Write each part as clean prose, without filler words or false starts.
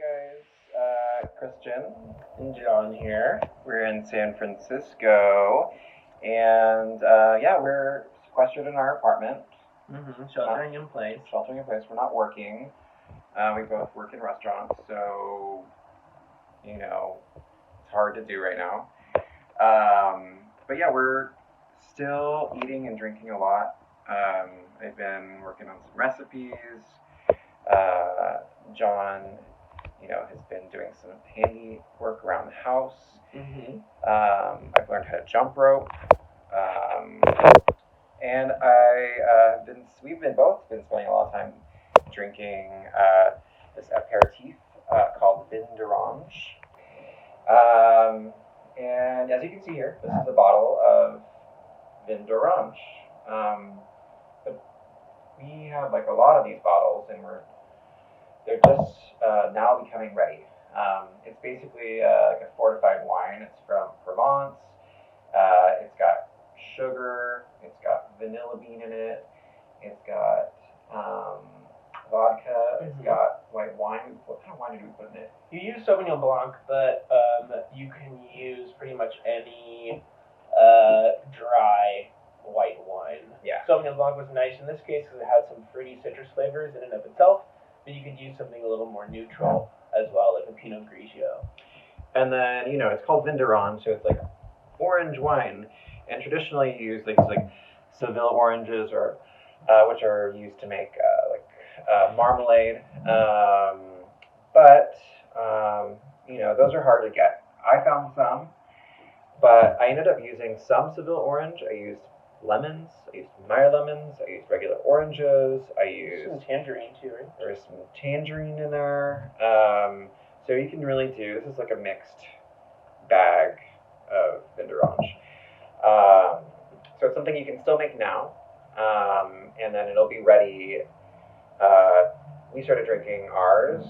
guys, Christian and John here. We're in San Francisco, and we're sequestered in our apartment. Sheltering in place. Sheltering in place. We're not working. We both work in restaurants, so it's hard to do right now. We're still eating and drinking a lot. I've been working on some recipes. John, has been doing some handy work around the house. I've learned how to jump rope. And we've both been spending a lot of time drinking this aperitif called vin d'orange. And as you can see here, this is a bottle of vin d'orange. We have a lot of these bottles, and they're just now becoming ready. It's basically like a fortified wine. It's from Provence. It's got sugar. It's got vanilla bean in it. It's got vodka. It's got white wine. What kind of wine did we put in it? You use Sauvignon Blanc, but you can use pretty much any dry white wine. Yeah. Sauvignon Blanc was nice in this case because it had some fruity citrus flavors in and of itself, but you could use something a little more neutral as well, like a Pinot Grigio. And then, it's called vin d'orange, so it's like orange wine. And traditionally you use things like Seville oranges, or which are used to make marmalade. Those are hard to get. I found some, but I ended up using some Seville orange. I used lemons. I used Meyer lemons. I used regular oranges. I used some tangerine too, right? There's some tangerine in there. So you can really do, this is like a mixed bag of vin d'orange. So it's something you can still make now, and then it'll be ready. We started drinking ours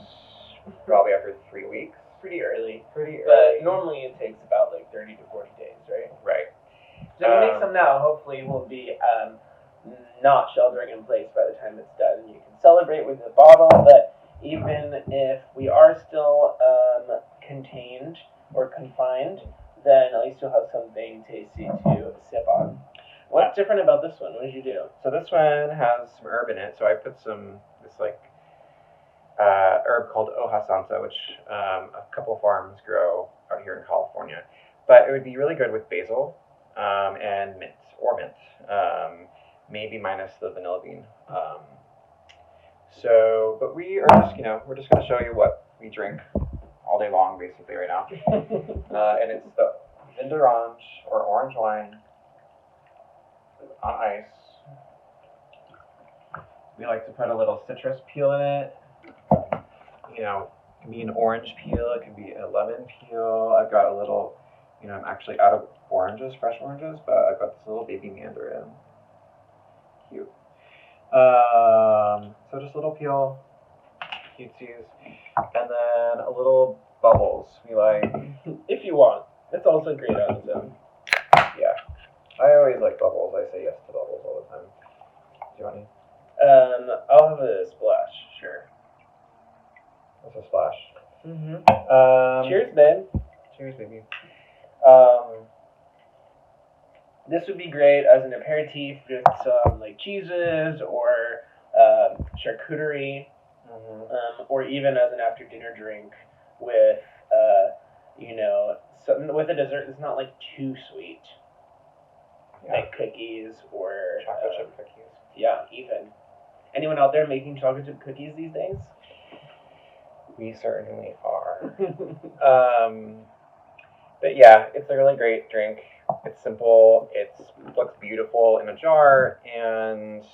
probably after 3 weeks. Pretty early. But normally it takes about 30 to 40 days, right? Right. So we make some now. Hopefully we'll be not sheltering in place by the time it's done. You can celebrate with a bottle, but even if we are still contained or confined, then at least you'll have something tasty to sip on. What's different about this one? What did you do? So this one has some herb in it. So I put this herb called hoja santa, which a couple farms grow out here in California. But it would be really good with basil and mint, maybe minus the vanilla bean. But we are just, we're just going to show you what we drink all day long, basically, right now. And it's the vin d'orange, or orange wine, on ice. We like to put a little citrus peel in it. It can be an orange peel, it can be a lemon peel. I've got a little, I'm actually out of oranges, fresh oranges, but I've got this little baby mandarin. Cute. So just a little peel, cutesies, and then a little bubbles. We like, if you want. It's also great on its own. Yeah. I always like bubbles. I say yes to bubbles all the time. Do you want any? I'll have a splash, sure. What's a splash? Cheers, babe. Cheers, baby. This would be great as an aperitif with some cheeses or charcuterie, or even as an after dinner drink with with a dessert that's not too sweet, like cookies or chocolate chip cookies. Yeah, even. Anyone out there making chocolate chip cookies these days? We certainly are. But yeah, it's a really great drink. It's simple. It looks beautiful in a jar, and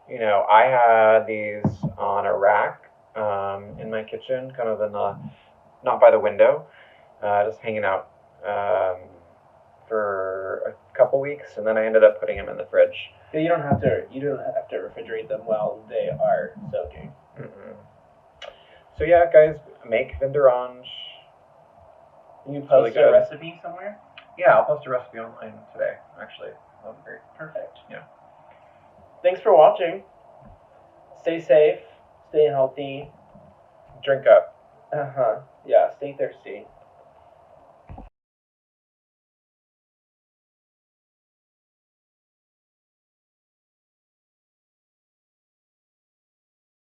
I had these on a rack in my kitchen, kind of in the not by the window, just hanging out for a couple weeks, and then I ended up putting them in the fridge. Yeah, you don't have to refrigerate them while they are soaking. So yeah, guys, make vin d'orange. Can you post a recipe somewhere? Yeah, I'll post a recipe online today, actually. That'll be great. Perfect. Yeah. Thanks for watching. Stay safe, stay healthy. Drink up. Yeah, stay thirsty.